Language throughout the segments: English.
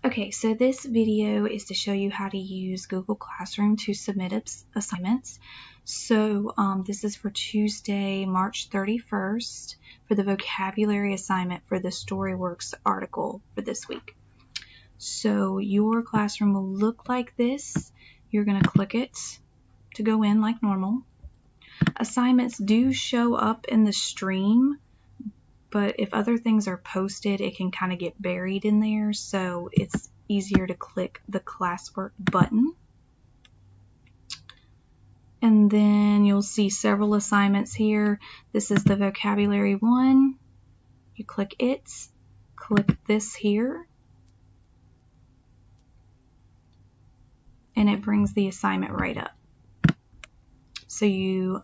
Okay, so this video is to show you how to use Google Classroom to submit assignments. So this is for Tuesday, March 31st for the vocabulary assignment for the Storyworks article for this week. So your classroom will look like this. You're going to click it to go in like normal. Assignments do show up in the stream, but if other things are posted, it can kind of get buried in there, so it's easier to click the Classwork button. And then you'll see several assignments here. This is the vocabulary one. You click it, click this here, and it brings the assignment right up. So you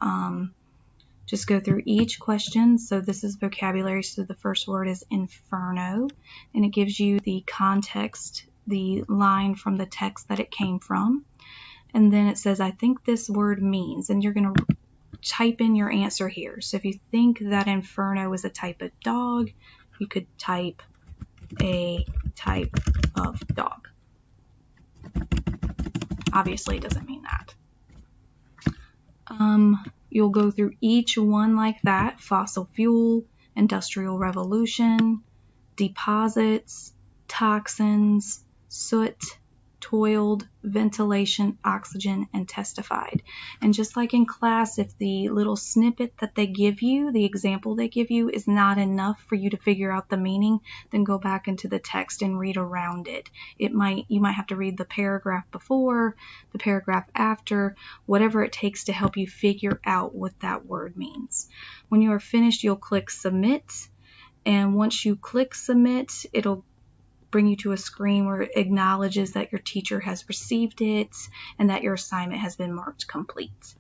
just go through each question. So this is vocabulary, so the first word is inferno, and it gives you the context, the line from the text that it came from. And then it says, I think this word means, and you're going to type in your answer here. So if you think that inferno is a type of dog, you could type a type of dog. Obviously, it doesn't mean that. You'll go through each one like that: fossil fuel, industrial revolution, deposits, toxins, soot, toiled, ventilation, oxygen, and testified. And just like in class, if the little snippet that they give you, the example they give you, is not enough for you to figure out the meaning, then go back into the text and read around it. You might have to read the paragraph before, the paragraph after, whatever it takes to help you figure out what that word means. When you are finished, you'll click submit, and once you click submit, it'll bring you to a screen where it acknowledges that your teacher has received it and that your assignment has been marked complete.